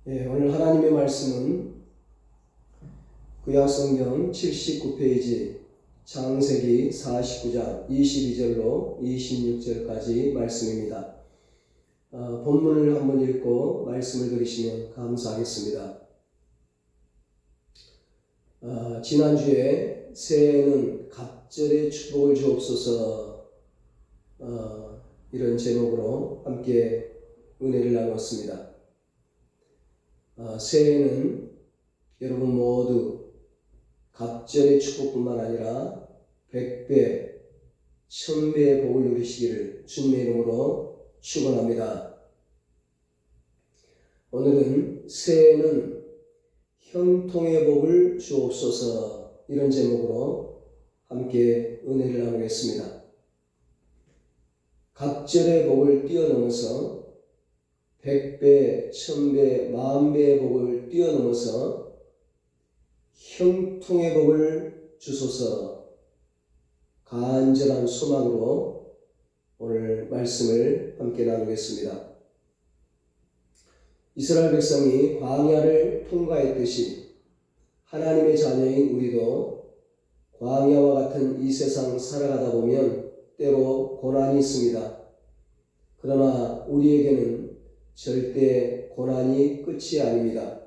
오늘 하나님의 말씀은 구약성경 79페이지 창세기 49장 22절로 26절까지 말씀입니다. 본문을 한번 읽고 말씀을 들으시면 감사하겠습니다. 지난주에 새해에는 갑절의 축복을 주옵소서 이런 제목으로 함께 은혜를 나눴습니다. 새해에는 여러분 모두 갑절의 축복뿐만 아니라 100배, 1000배의 복을 누리시기를 주님의 이름으로 축원합니다. 오늘은 새해에는 형통의 복을 주옵소서 이런 제목으로 함께 은혜를 나누겠습니다. 갑절의 복을 뛰어넘어서 100배, 1000배, 10,000배의 복을 뛰어넘어서 형통의 복을 주소서 간절한 소망으로 오늘 말씀을 함께 나누겠습니다. 이스라엘 백성이 광야를 통과했듯이 하나님의 자녀인 우리도 광야와 같은 이 세상 살아가다 보면 때로 고난이 있습니다. 그러나 우리에게는 절대 고난이 끝이 아닙니다.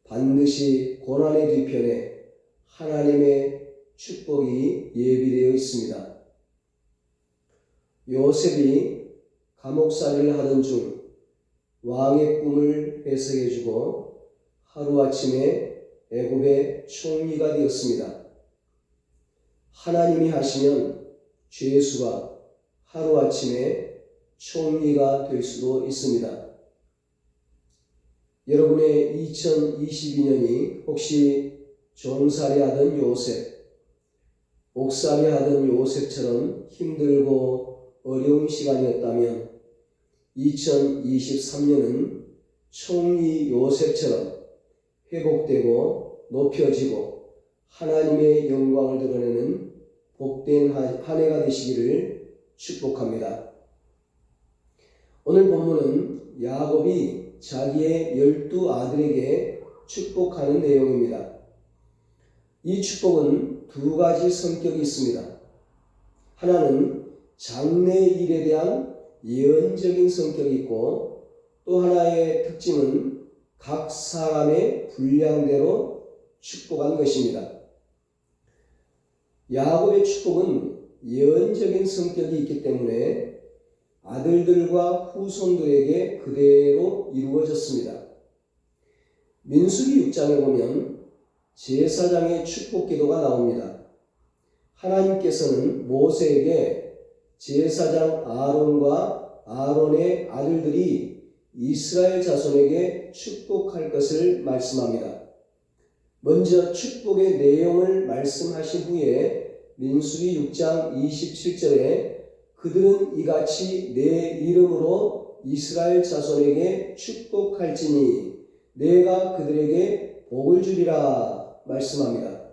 반드시 고난의 뒤편에 하나님의 축복이 예비되어 있습니다. 요셉이 감옥살이를 하던 중 왕의 꿈을 해석해주고 하루아침에 애굽의 총리가 되었습니다. 하나님이 하시면 죄수가 하루아침에 총리가 될 수도 있습니다. 여러분의 2022년이 혹시 종살이 하던 요셉, 옥살이 하던 요셉처럼 힘들고 어려운 시간이었다면 2023년은 총리 요셉처럼 회복되고 높여지고 하나님의 영광을 드러내는 복된 한 해가 되시기를 축복합니다. 오늘 본문은 야곱이 자기의 12 아들에게 축복하는 내용입니다. 이 축복은 두 가지 성격이 있습니다. 하나는 장래의 일에 대한 예언적인 성격이 있고 또 하나의 특징은 각 사람의 분량대로 축복한 것입니다. 야곱의 축복은 예언적인 성격이 있기 때문에 아들들과 후손들에게 그대로 이루어졌습니다. 민수기 6장에 보면 제사장의 축복 기도가 나옵니다. 하나님께서는 모세에게 제사장 아론과 아론의 아들들이 이스라엘 자손에게 축복할 것을 말씀합니다. 먼저 축복의 내용을 말씀하신 후에 민수기 6장 27절에 그들은 이같이 내 이름으로 이스라엘 자손에게 축복할지니 내가 그들에게 복을 주리라 말씀합니다.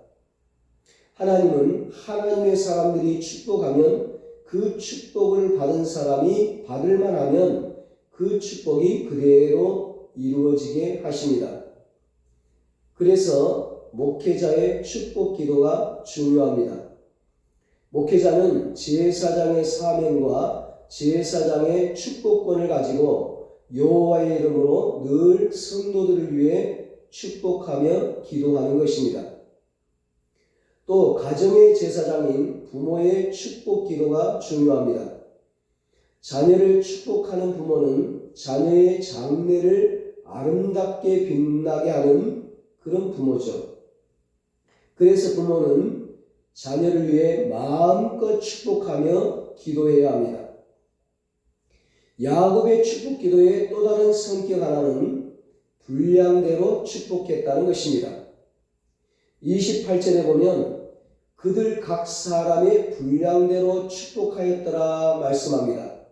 하나님은 하나님의 사람들이 축복하면 그 축복을 받은 사람이 받을 만하면 그 축복이 그대로 이루어지게 하십니다. 그래서 목회자의 축복 기도가 중요합니다. 목회자는 제사장의 사명과 제사장의 축복권을 가지고 여호와의 이름으로 늘 성도들을 위해 축복하며 기도하는 것입니다. 또 가정의 제사장인 부모의 축복 기도가 중요합니다. 자녀를 축복하는 부모는 자녀의 장래를 아름답게 빛나게 하는 그런 부모죠. 그래서 부모는 자녀를 위해 마음껏 축복하며 기도해야 합니다. 야곱의 축복 기도의 또 다른 성격 하나는 분량대로 축복했다는 것입니다. 28절에 보면 그들 각 사람의 분량대로 축복하였더라 말씀합니다.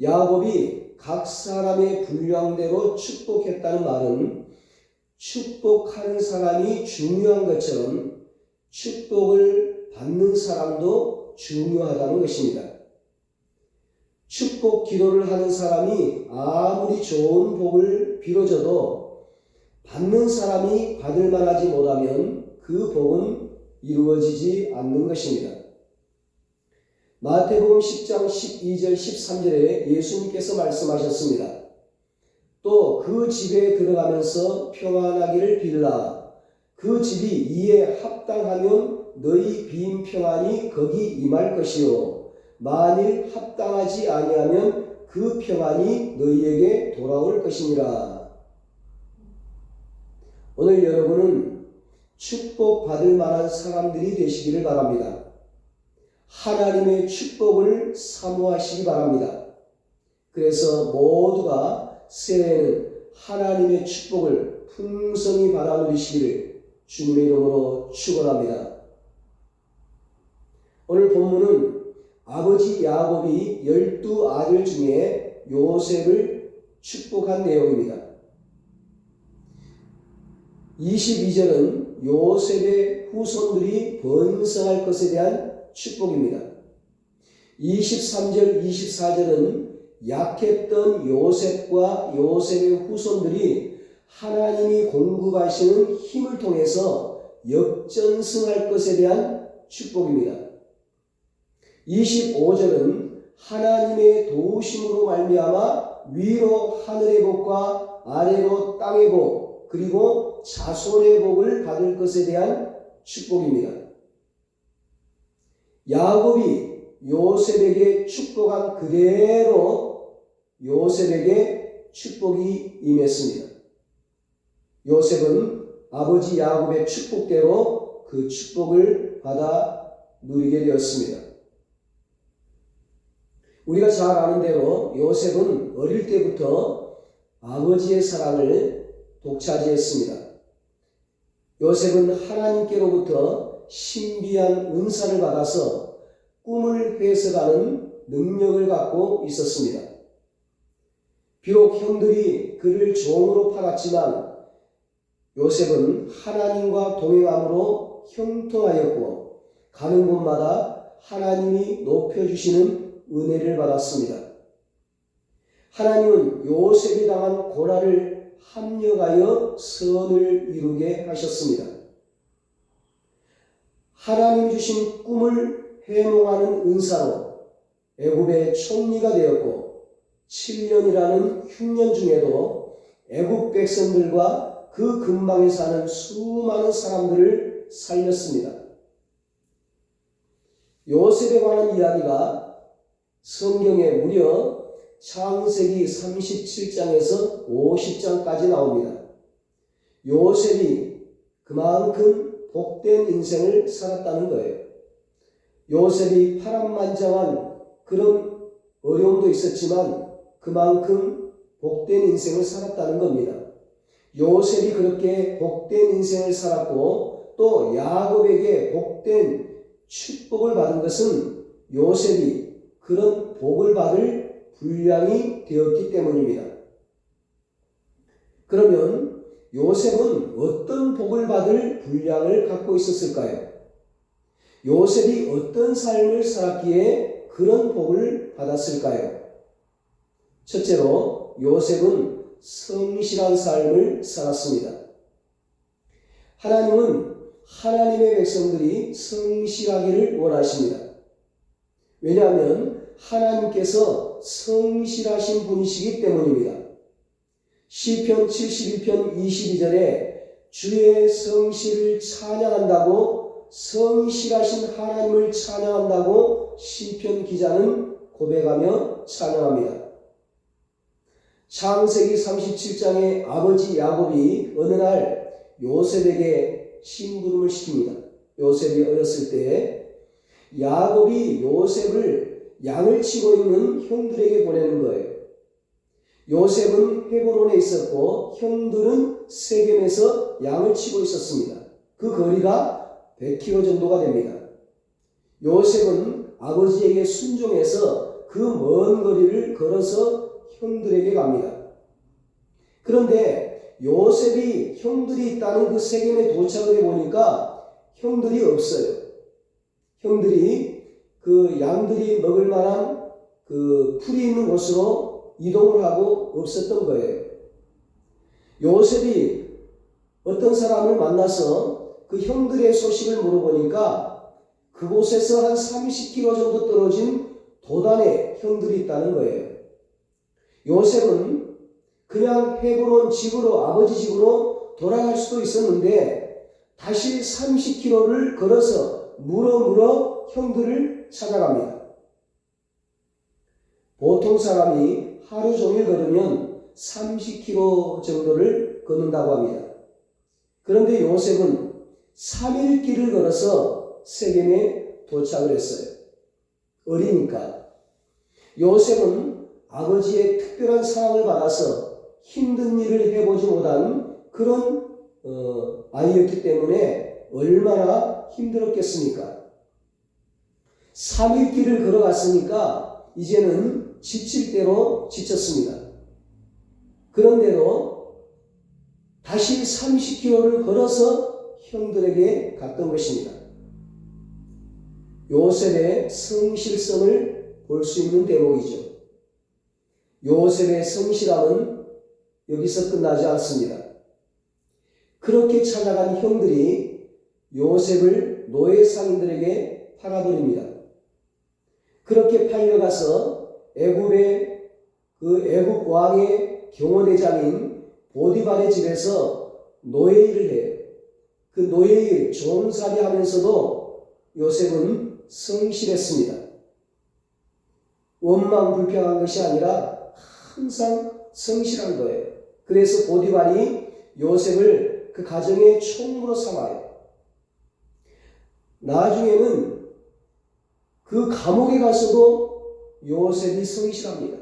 야곱이 각 사람의 분량대로 축복했다는 말은 축복하는 사람이 중요한 것처럼 축복을 받는 사람도 중요하다는 것입니다. 축복 축복 기도를 하는 사람이 아무리 좋은 복을 빌어줘도 받는 사람이 받을 만하지 못하면 그 복은 이루어지지 않는 것입니다. 마태복음 10장 12절 13절에 예수님께서 말씀하셨습니다. 또 그 집에 들어가면서 평안하기를 빌라. 그 집이 이에 합당하면 너희 빈 평안이 거기 임할 것이요 만일 합당하지 아니하면 그 평안이 너희에게 돌아올 것이니라. 오늘 여러분은 축복받을 만한 사람들이 되시기를 바랍니다. 하나님의 축복을 사모하시기 바랍니다. 그래서 모두가 새해에는 하나님의 축복을 풍성히 받아 누리시기를 주님의 이름으로 축원합니다. 오늘 본문은 아버지 야곱이 12아들 중에 요셉을 축복한 내용입니다. 22절은 요셉의 후손들이 번성할 것에 대한 축복입니다. 23절, 24절은 약했던 요셉과 요셉의 후손들이 하나님이 공급하시는 힘을 통해서 역전승할 것에 대한 축복입니다. 25절은 하나님의 도우심으로 말미암아 위로 하늘의 복과 아래로 땅의 복 그리고 자손의 복을 받을 것에 대한 축복입니다. 야곱이 요셉에게 축복한 그대로 요셉에게 축복이 임했습니다. 요셉은 아버지 야곱의 축복대로 그 축복을 받아 누리게 되었습니다. 우리가 잘 아는 대로 요셉은 어릴 때부터 아버지의 사랑을 독차지했습니다. 요셉은 하나님께로부터 신비한 은사를 받아서 꿈을 해석하는 능력을 갖고 있었습니다. 비록 형들이 그를 종으로 팔았지만 요셉은 하나님과 동행함으로 형통하였고 가는 곳마다 하나님이 높여주시는 은혜를 받았습니다. 하나님은 요셉이 당한 고난을 합력하여 선을 이루게 하셨습니다. 하나님 주신 꿈을 해몽하는 은사로 애굽의 총리가 되었고 7년이라는 흉년 중에도 애굽 백성들과 그 근방에 사는 수많은 사람들을 살렸습니다. 요셉에 관한 이야기가 성경에 무려 창세기 37장에서 50장까지 나옵니다. 요셉이 그만큼 복된 인생을 살았다는 거예요. 요셉이 파란만장한 그런 어려움도 있었지만 그만큼 복된 인생을 살았다는 겁니다. 요셉이 그렇게 복된 인생을 살았고 또 야곱에게 복된 축복을 받은 것은 요셉이 그런 복을 받을 분량이 되었기 때문입니다. 그러면 요셉은 어떤 복을 받을 분량을 갖고 있었을까요? 요셉이 어떤 삶을 살았기에 그런 복을 받았을까요? 첫째로 요셉은 성실한 삶을 살았습니다. 하나님은 하나님의 백성들이 성실하기를 원하십니다. 왜냐하면 하나님께서 성실하신 분이시기 때문입니다. 시편 71편 22절에 주의 성실을 찬양한다고 성실하신 하나님을 찬양한다고 시편 기자는 고백하며 찬양합니다. 창세기 37장의 아버지 야곱이 어느 날 요셉에게 심부름을 시킵니다. 요셉이 어렸을 때 야곱이 요셉을 양을 치고 있는 형들에게 보내는 거예요. 요셉은 헤브론에 있었고 형들은 세겜에서 양을 치고 있었습니다. 그 거리가 100km 정도가 됩니다. 요셉은 아버지에게 순종해서 그 먼 거리를 걸어서 형들에게 갑니다. 그런데 요셉이 형들이 있다는 그 세겜에 도착을 해보니까 형들이 없어요. 형들이 그 양들이 먹을 만한 그 풀이 있는 곳으로 이동을 하고 없었던 거예요. 요셉이 어떤 사람을 만나서 그 형들의 소식을 물어보니까 그곳에서 한 30km 정도 떨어진 도단에 형들이 있다는 거예요. 요셉은 그냥 헤브론 집으로, 아버지 집으로 돌아갈 수도 있었는데 다시 30km를 걸어서 물어 형들을 찾아갑니다. 보통 사람이 하루 종일 걸으면 30km 정도를 걷는다고 합니다. 그런데 요셉은 3일 길을 걸어서 세겜에 도착을 했어요. 어리니까. 요셉은 아버지의 특별한 사랑을 받아서 힘든 일을 해보지 못한 그런 아이였기 때문에 얼마나 힘들었겠습니까? 3일 길을 걸어갔으니까 이제는 지칠 대로 지쳤습니다. 그런데도 다시 30km를 걸어서 형들에게 갔던 것입니다. 요셉의 성실성을 볼 수 있는 대목이죠. 요셉의 성실함은 여기서 끝나지 않습니다. 그렇게 찾아간 형들이 요셉을 노예 상인들에게 팔아버립니다. 그렇게 팔려가서 애굽 왕의 경호대장인 보디발의 집에서 노예 일을 해요. 그 노예 일 종살이 하면서도 요셉은 성실했습니다. 원망불평한 것이 아니라 항상 성실한 거예요. 그래서 보디발이 요셉을 그 가정의 총무로 삼아요. 나중에는 그 감옥에 가서도 요셉이 성실합니다.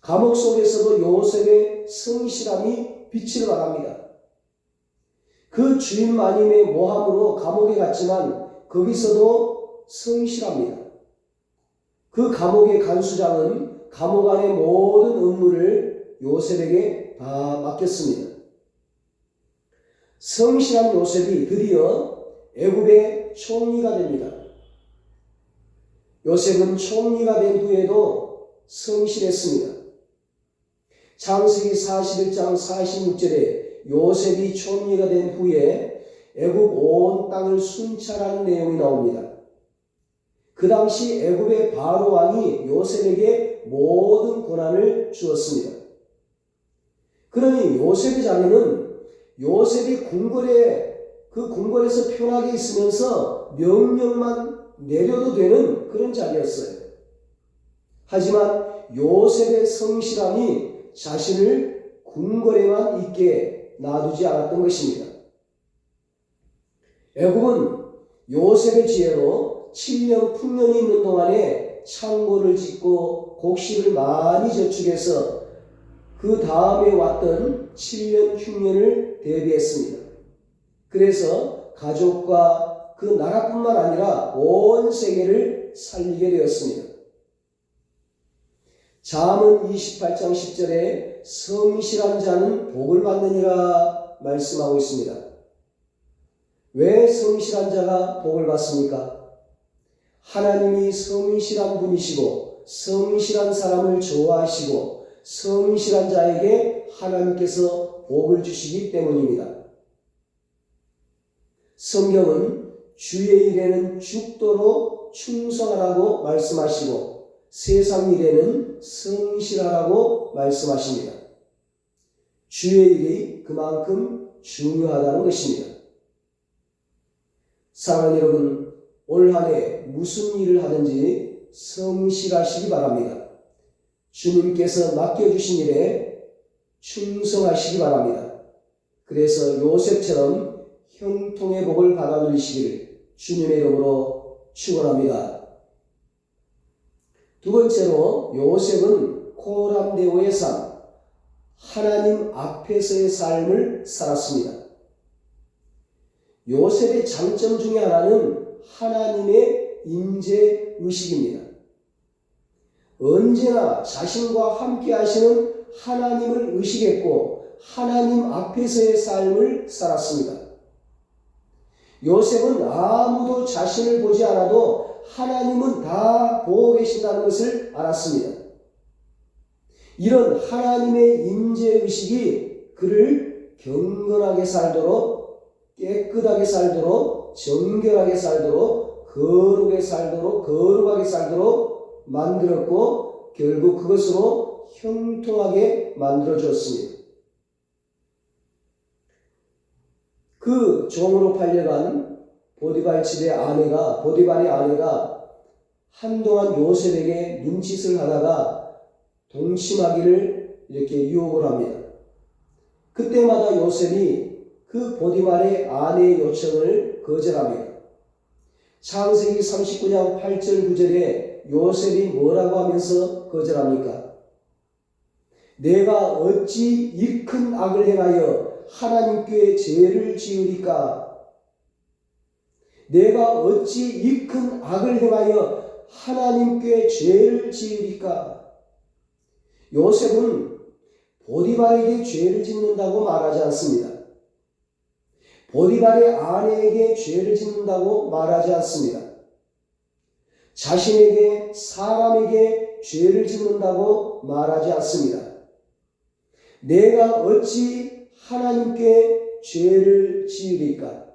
감옥 속에서도 요셉의 성실함이 빛을 발합니다. 그 주인 마님의 모함으로 감옥에 갔지만 거기서도 성실합니다. 그 감옥의 간수장은 감옥 안의 모든 업무를 요셉에게 다 맡겼습니다. 성실한 요셉이 드디어 애굽의 총리가 됩니다. 요셉은 총리가 된 후에도 성실했습니다. 창세기 41장 46절에 요셉이 총리가 된 후에 애굽 온 땅을 순찰하는 내용이 나옵니다. 그 당시 애굽의 바로 왕이 요셉에게 모든 권한을 주었습니다. 그러니 요셉의 자녀는 요셉이 그 궁궐에서 편하게 있으면서 명령만 내려도 되는 그런 자리였어요. 하지만 요셉의 성실함이 자신을 궁궐에만 있게 놔두지 않았던 것입니다. 애굽은 요셉의 지혜로 7년 풍년이 있는 동안에 창고를 짓고 곡식을 많이 저축해서 그 다음에 왔던 7년 흉년을 대비했습니다. 그래서 가족과 그 나라뿐만 아니라 온 세계를 살리게 되었습니다. 잠언 28장 10절에 성실한 자는 복을 받느니라 말씀하고 있습니다. 왜 성실한 자가 복을 받습니까? 하나님이 성실한 분이시고 성실한 사람을 좋아하시고 성실한 자에게 하나님께서 복을 주시기 때문입니다. 성경은 주의 일에는 죽도록 충성하라고 말씀하시고 세상 일에는 성실하라고 말씀하십니다. 주의 일이 그만큼 중요하다는 것입니다. 사랑하는 여러분, 올 한 해 무슨 일을 하든지 성실하시기 바랍니다. 주님께서 맡겨주신 일에 충성하시기 바랍니다. 그래서 요셉처럼 형통의 복을 받아 누리시기를 주님의 이름으로 축원합니다. 두 번째로 요셉은 코람데오의 삶, 하나님 앞에서의 삶을 살았습니다. 요셉의 장점 중에 하나는 하나님의 임재의식입니다. 언제나 자신과 함께 하시는 하나님을 의식했고 하나님 앞에서의 삶을 살았습니다. 요셉은 아무도 자신을 보지 않아도 하나님은 다 보고 계신다는 것을 알았습니다. 이런 하나님의 임재의식이 그를 경건하게 살도록, 깨끗하게 살도록, 정결하게 살도록, 거룩하게 살도록 만들었고 결국 그것으로 형통하게 만들어줬습니다. 그 종으로 팔려간 보디발의 아내가 한동안 요셉에게 눈짓을 하다가 동침하기를 이렇게 유혹을 합니다. 그때마다 요셉이 그 보디발의 아내의 요청을 거절합니다. 창세기 39장 8절 9절에 요셉이 뭐라고 하면서 거절합니까? 내가 어찌 이 큰 악을 행하여 하나님께 죄를 지으리까? 내가 어찌 이 큰 악을 행하여 하나님께 죄를 지으리까? 요셉은 보디발에게 죄를 짓는다고 말하지 않습니다. 보디발의 아내에게 죄를 짓는다고 말하지 않습니다. 자신에게 사람에게 죄를 짓는다고 말하지 않습니다. 내가 어찌 하나님께 죄를 지으리까?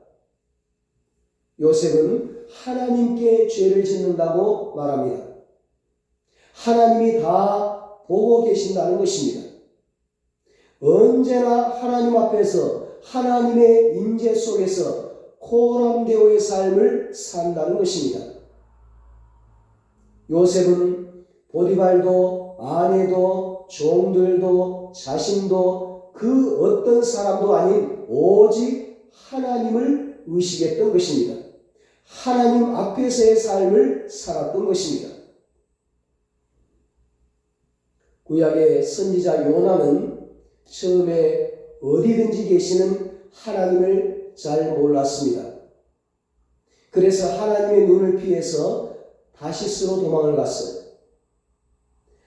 요셉은 하나님께 죄를 짓는다고 말합니다. 하나님이 다 보고 계신다는 것입니다. 언제나 하나님 앞에서 하나님의 임재 속에서 코람데오의 삶을 산다는 것입니다. 요셉은 보디발도 아내도 종들도 자신도 그 어떤 사람도 아닌 오직 하나님을 의식했던 것입니다. 하나님 앞에서의 삶을 살았던 것입니다. 구약의 선지자 요나는 처음에 어디든지 계시는 하나님을 잘 몰랐습니다. 그래서 하나님의 눈을 피해서 다시스로 도망을 갔어요.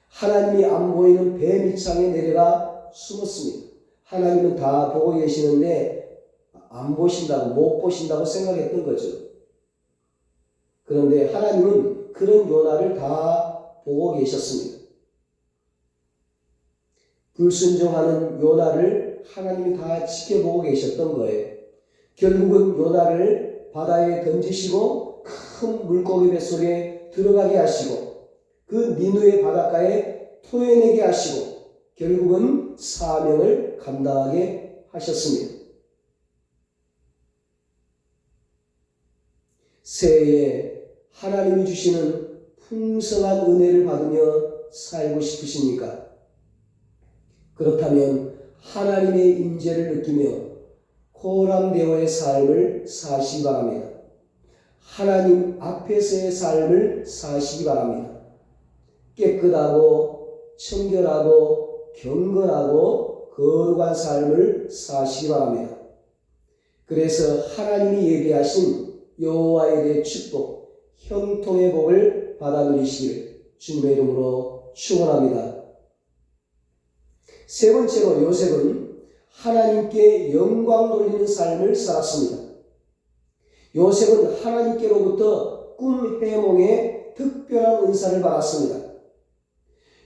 하나님이 안 보이는 배 밑창에 내려가 숨었습니다. 하나님은 다 보고 계시는데 안 보신다고, 못 보신다고 생각했던 거죠. 그런데 하나님은 그런 요나를 다 보고 계셨습니다. 불순종하는 요나를 하나님이 다 지켜보고 계셨던 거예요. 결국은 요나를 바다에 던지시고 큰 물고기 뱃속에 들어가게 하시고 그 니누의 바닷가에 토해내게 하시고 결국은 사명을 감당하게 하셨습니다. 새해에 하나님이 주시는 풍성한 은혜를 받으며 살고 싶으십니까? 그렇다면 하나님의 임재를 느끼며 코람데오의 삶을 사시기 바랍니다. 하나님 앞에서의 삶을 사시기 바랍니다. 깨끗하고 청결하고 경건하고 거룩한 삶을 사시기 바랍니다. 그래서 하나님이 예비하신 여호와에 대해 축복, 형통의 복을 받아 누리시길 주님의 이름으로 축원합니다. 세 번째로 요셉은 하나님께 영광 돌리는 삶을 살았습니다. 요셉은 하나님께로부터 꿈 해몽의 특별한 은사를 받았습니다.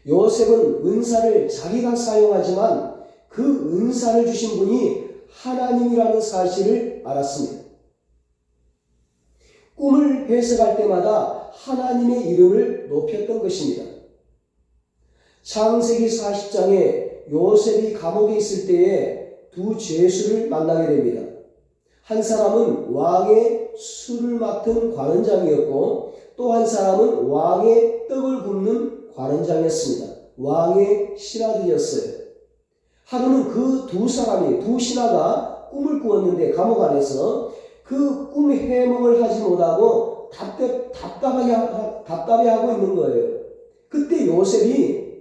요셉은 은사를 자기가 사용하지만 그 은사를 주신 분이 하나님이라는 사실을 알았습니다. 꿈을 해석할 때마다 하나님의 이름을 높였던 것입니다. 창세기 40장에 요셉이 감옥에 있을 때에 두 죄수를 만나게 됩니다. 한 사람은 왕의 술을 맡은 관원장이었고 또 한 사람은 왕의 떡을 굽는 관원장이었습니다. 왕의 신하들이었어요. 하루는 그 두 신하가 꿈을 꾸었는데 감옥 안에서 그 꿈 해몽을 하지 못하고 답답해하고 있는 거예요. 그때 요셉이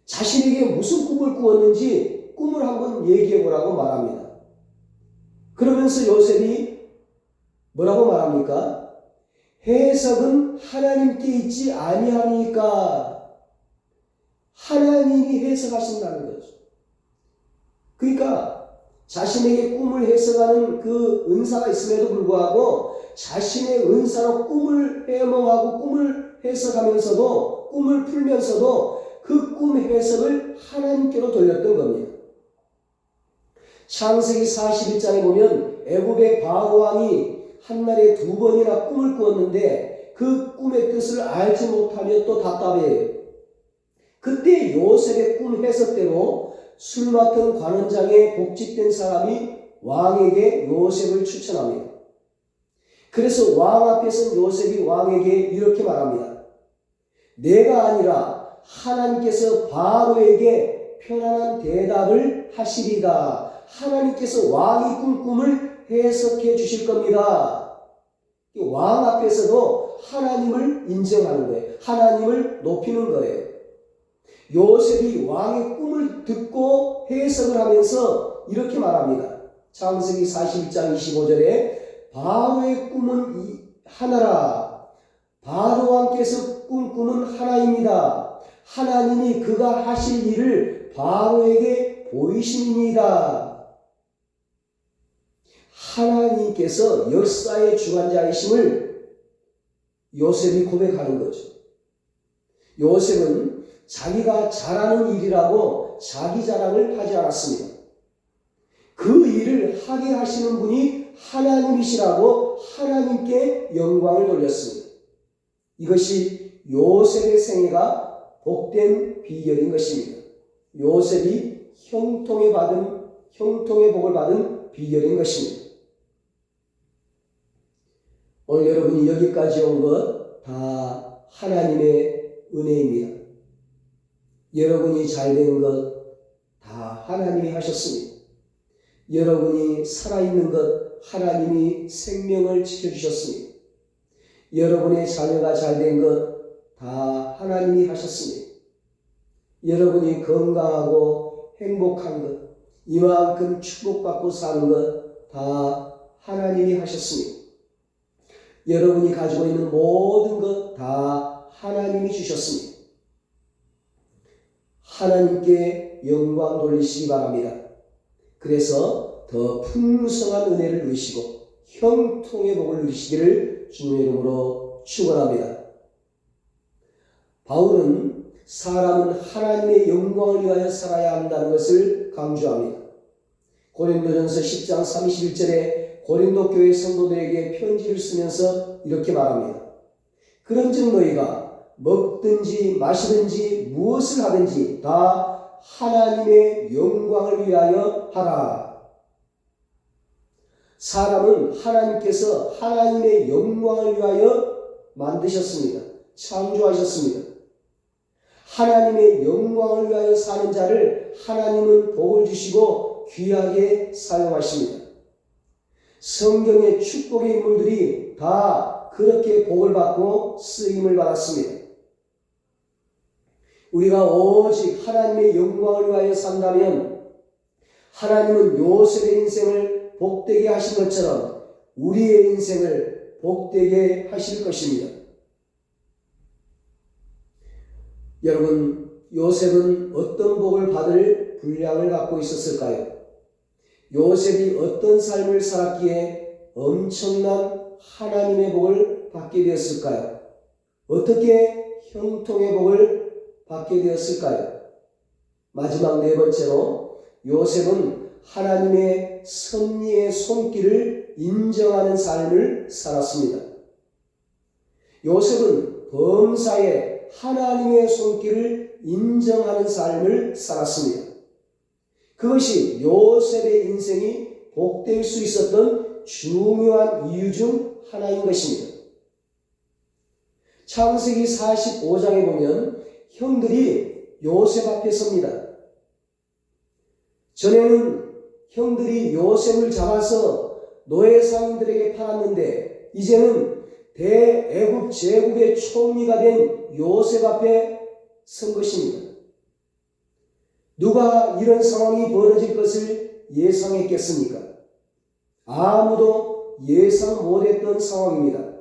자신에게 무슨 꿈을 꾸었는지 꿈을 한번 얘기해 보라고 말합니다. 그러면서 요셉이 뭐라고 말합니까? 해석은 하나님께 있지 아니하니까 하나님이 해석하신다는 거죠. 그러니까 자신에게 꿈을 해석하는 그 은사가 있음에도 불구하고 자신의 은사로 꿈을 해몽하고 꿈을 해석하면서도 꿈을 풀면서도 그 꿈 해석을 하나님께로 돌렸던 겁니다. 창세기 41장에 보면 애굽의 바로 왕이 한날에 2번이나 꿈을 꾸었는데 그 꿈의 뜻을 알지 못하며 또 답답해요. 그때 요셉의 꿈 해석대로 술 맡은 관원장에 복직된 사람이 왕에게 요셉을 추천합니다. 그래서 왕 앞에서 요셉이 왕에게 이렇게 말합니다. 내가 아니라 하나님께서 바로에게 편안한 대답을 하시리다. 하나님께서 왕이 꾼 꿈을 해석해 주실 겁니다. 왕 앞에서도 하나님을 인정하는 거예요. 하나님을 높이는 거예요. 요셉이 왕의 꿈을 듣고 해석을 하면서 이렇게 말합니다. 창세기 41장 25절에 바로의 꿈은 하나라. 바로 왕께서 꾼 꿈은 하나입니다. 하나님이 그가 하실 일을 바로에게 보이심이니이다. 하나님께서 역사의 주관자이심을 요셉이 고백하는 거죠. 요셉은 자기가 잘하는 일이라고 자기 자랑을 하지 않았습니다. 그 일을 하게 하시는 분이 하나님이시라고 하나님께 영광을 돌렸습니다. 이것이 요셉의 생애가 복된 비결인 것입니다. 요셉이 형통의 복을 받은 비결인 것입니다. 오늘 여러분이 여기까지 온 것 다 하나님의 은혜입니다. 여러분이 잘된 것 다 하나님이 하셨습니다. 여러분이 살아있는 것 하나님이 생명을 지켜주셨습니다. 여러분의 자녀가 잘된 것 다 하나님이 하셨습니다. 여러분이 건강하고 행복한 것, 이만큼 축복받고 사는 것 다 하나님이 하셨습니다. 여러분이 가지고 있는 모든 것 다 하나님이 주셨습니다. 하나님께 영광 돌리시기 바랍니다. 그래서 더 풍성한 은혜를 누리시고 형통의 복을 누리시기를 주님의 이름으로 축원합니다. 바울은 사람은 하나님의 영광을 위하여 살아야 한다는 것을 강조합니다. 고린도전서 10장 31절에 고린도 교회 성도들에게 편지를 쓰면서 이렇게 말합니다. 그런즉 너희가 먹든지 마시든지 무엇을 하든지 다 하나님의 영광을 위하여 하라. 사람은 하나님께서 하나님의 영광을 위하여 만드셨습니다. 창조하셨습니다. 하나님의 영광을 위하여 사는 자를 하나님은 복을 주시고 귀하게 사용하십니다. 성경의 축복의 인물들이 다 그렇게 복을 받고 쓰임을 받았습니다. 우리가 오직 하나님의 영광을 위하여 산다면 하나님은 요셉의 인생을 복되게 하신 것처럼 우리의 인생을 복되게 하실 것입니다. 여러분, 요셉은 어떤 복을 받을 분량을 갖고 있었을까요? 요셉이 어떤 삶을 살았기에 엄청난 하나님의 복을 받게 되었을까요? 어떻게 형통의 복을 받게 되었을까요? 마지막 네 번째로 요셉은 하나님의 섭리의 손길을 인정하는 삶을 살았습니다. 요셉은 범사에 하나님의 손길을 인정하는 삶을 살았습니다. 그것이 요셉의 인생이 복될 수 있었던 중요한 이유 중 하나인 것입니다. 창세기 45장에 보면 형들이 요셉 앞에 섭니다. 전에는 형들이 요셉을 잡아서 노예 상인들에게 팔았는데 이제는 대애굽 제국의 총리가 된 요셉 앞에 선 것입니다. 누가 이런 상황이 벌어질 것을 예상했겠습니까? 아무도 예상 못했던 상황입니다.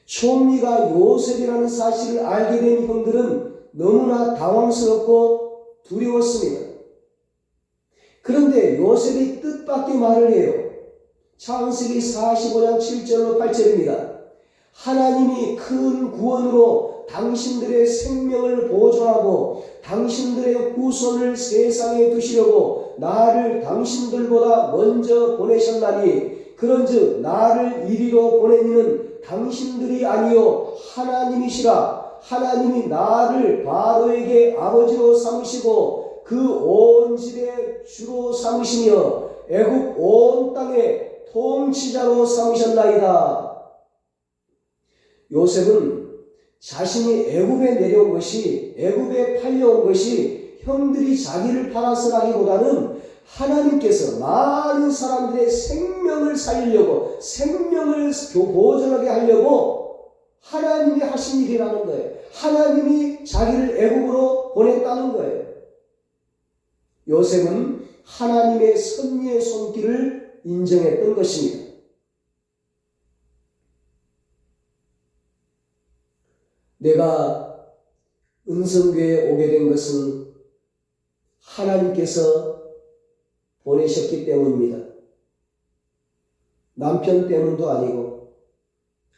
총리가 요셉이라는 사실을 알게 된 형들은 너무나 당황스럽고 두려웠습니다. 그런데 요셉이 뜻밖의 말을 해요. 창세기 45장 7절로 8절입니다. 하나님이 큰 구원으로 당신들의 생명을 보존하고 당신들의 후손을 세상에 두시려고 나를 당신들보다 먼저 보내셨나니 그런즉 나를 이리로 보낸 이는 당신들이 아니요 하나님이시라. 하나님이 나를 바로에게 아버지로 삼으시고 그 온 집의 주로 삼으시며 애굽 온 땅의 통치자로 삼으셨나이다. 요셉은 자신이 애굽에 내려온 것이, 애굽에 팔려온 것이 형들이 자기를 팔아서라기보다는 하나님께서 많은 사람들의 생명을 살리려고, 생명을 보존하게 하려고 하나님이 하신 일이라는 거예요. 하나님이 자기를 애굽으로 보냈다는 거예요. 요셉은 하나님의 섭리의 손길을 인정했던 것입니다. 내가 은성교회에 오게 된 것은 하나님께서 보내셨기 때문입니다. 남편 때문도 아니고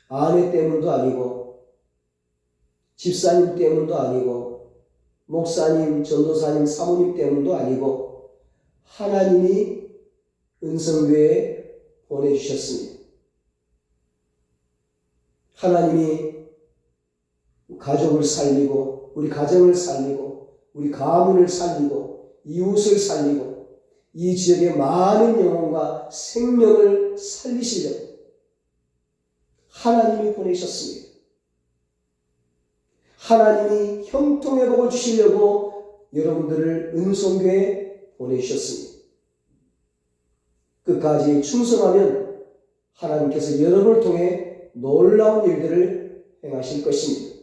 아내 때문도 아니고 집사님 때문도 아니고 목사님, 전도사님, 사모님 때문도 아니고 하나님이 은성교회에 보내주셨습니다. 하나님이 가족을 살리고 우리 가정을 살리고 우리 가문을 살리고 이웃을 살리고 이 지역의 많은 영혼과 생명을 살리시려고 하나님이 보내셨습니다. 하나님이 형통의 복을 주시려고 여러분들을 은성교회에 보내주셨습니다. 끝까지 충성하면 하나님께서 여러분을 통해 놀라운 일들을 행하실 것입니다.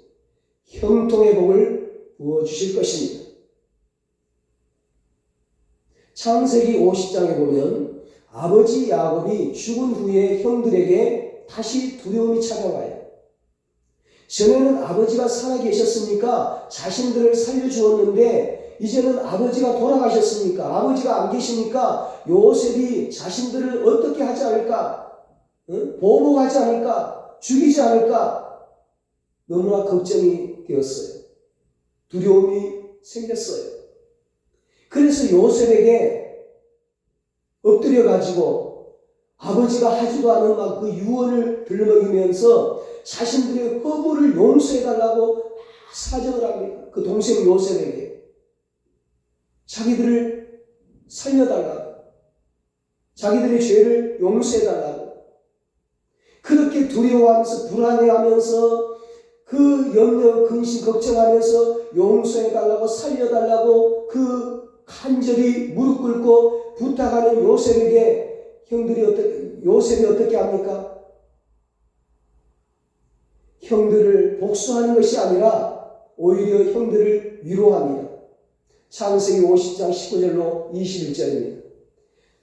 형통의 복을 부어주실 것입니다. 창세기 50장에 보면 아버지 야곱이 죽은 후에 형들에게 다시 두려움이 찾아와요. 전에는 아버지가 살아계셨으니까 자신들을 살려주었는데 이제는 아버지가 돌아가셨으니까, 아버지가 안 계시니까 요셉이 자신들을 어떻게 하지 않을까? 보복하지 않을까? 죽이지 않을까? 너무나 걱정이 되었어요. 두려움이 생겼어요. 그래서 요셉에게 엎드려 가지고 아버지가 하지도 않은 막 그 유언을 들먹이면서 자신들의 허물을 용서해달라고 사정을 합니다. 그 동생 요셉에게 자기들을 살려달라고, 자기들의 죄를 용서해달라고, 그렇게 두려워하면서 불안해하면서 그 염려, 근심, 걱정하면서 용서해달라고, 살려달라고 그 간절히 무릎 꿇고 부탁하는 요셉에게 요셉이 어떻게 합니까? 형들을 복수하는 것이 아니라 오히려 형들을 위로합니다. 창세기 50장 19절로 21절입니다.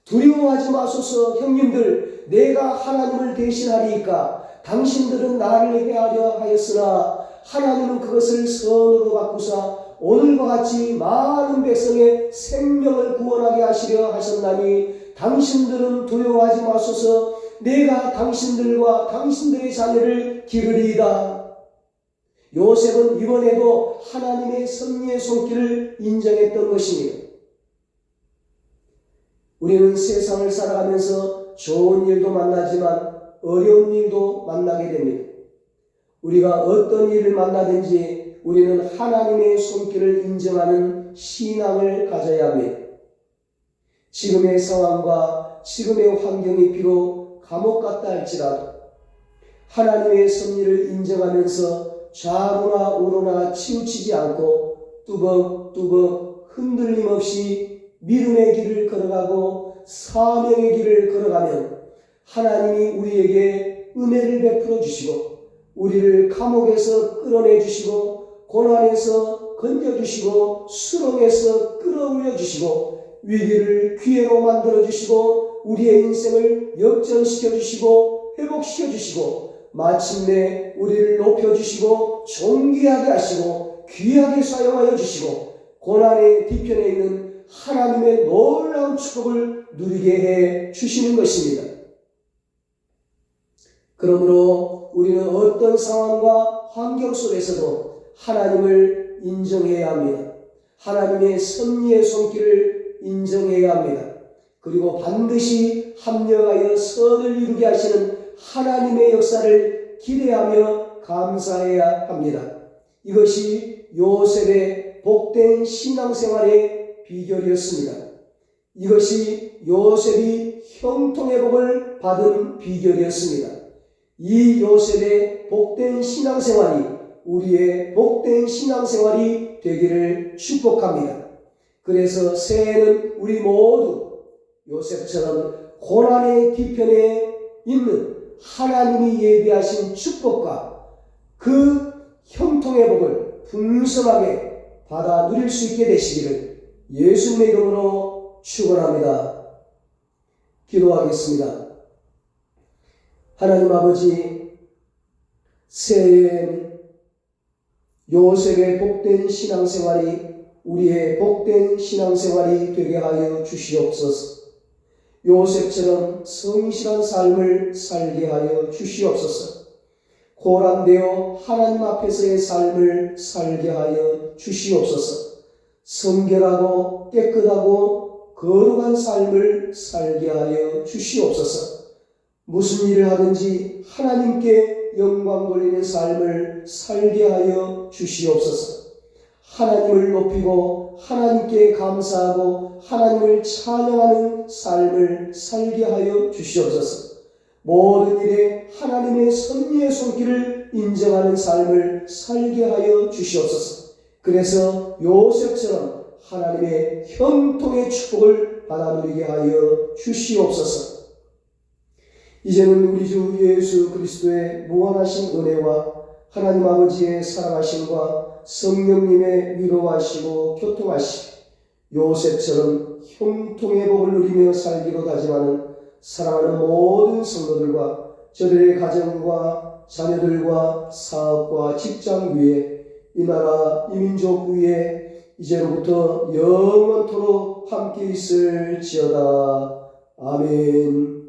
두려워하지 마소서 형님들, 내가 하나님을 대신하리이까. 당신들은 나를 해하려 하였으나 하나님은 그것을 선으로 바꾸사 오늘과 같이 많은 백성의 생명을 구원하게 하시려 하셨나니 당신들은 두려워하지 마소서. 내가 당신들과 당신들의 자녀를 기르리이다. 요셉은 이번에도 하나님의 섭리의 손길을 인정했던 것입니다. 우리는 세상을 살아가면서 좋은 일도 만나지만 어려운 일도 만나게 됩니다. 우리가 어떤 일을 만나든지 우리는 하나님의 손길을 인정하는 신앙을 가져야 합니다. 지금의 상황과 지금의 환경이 비록 감옥 같다 할지라도 하나님의 섭리를 인정하면서 좌로나 우로나 치우치지 않고 뚜벅뚜벅 흔들림 없이 믿음의 길을 걸어가고 사명의 길을 걸어가면 하나님이 우리에게 은혜를 베풀어 주시고 우리를 감옥에서 끌어내 주시고 고난에서 건져 주시고 수렁에서 끌어올려 주시고 위기를 기회로 만들어 주시고 우리의 인생을 역전시켜 주시고 회복시켜 주시고 마침내 우리를 높여 주시고 존귀하게 하시고 귀하게 사용하여 주시고 고난의 뒤편에 있는 하나님의 놀라운 놀라운 축복을 누리게 해 주시는 것입니다. 그러므로 우리는 어떤 상황과 환경 속에서도 하나님을 인정해야 합니다. 하나님의 섭리의 손길을 인정해야 합니다. 그리고 반드시 합력하여 선을 이루게 하시는 하나님의 역사를 기대하며 감사해야 합니다. 이것이 요셉의 복된 신앙생활의 비결이었습니다. 이것이 요셉이 형통의 복을 받은 비결이었습니다. 이 요셉의 복된 신앙생활이 우리의 복된 신앙생활이 되기를 축복합니다. 그래서 새해에는 우리 모두 요셉처럼 고난의 뒤편에 있는 하나님이 예비하신 축복과 그 형통의 복을 풍성하게 받아 누릴 수 있게 되시기를 예수님의 이름으로 축원합니다. 기도하겠습니다. 하나님 아버지, 새해에는 요셉의 복된 신앙생활이 우리의 복된 신앙생활이 되게 하여 주시옵소서. 요셉처럼 성실한 삶을 살게 하여 주시옵소서. 고람되어 하나님 앞에서의 삶을 살게 하여 주시옵소서. 성결하고 깨끗하고 거룩한 삶을 살게 하여 주시옵소서. 무슨 일을 하든지 하나님께 영광 돌리는 삶을 살게 하여 주시옵소서. 하나님을 높이고 하나님께 감사하고 하나님을 찬양하는 삶을 살게 하여 주시옵소서. 모든 일에 하나님의 섭리의 손길을 인정하는 삶을 살게 하여 주시옵소서. 그래서 요셉처럼 하나님의 형통의 축복을 받아 누리게 하여 주시옵소서. 이제는 우리 주 예수 그리스도의 무한하신 은혜와 하나님 아버지의 사랑하심과 성령님의 위로하시고 교통하시고 요셉처럼 형통의 복을 누리며 살기로 다짐하는 사랑하는 모든 성도들과 저들의 가정과 자녀들과 사업과 직장 위에 이 나라 이 민족 위에 이제로부터 영원토록 함께 있을지어다. 아멘.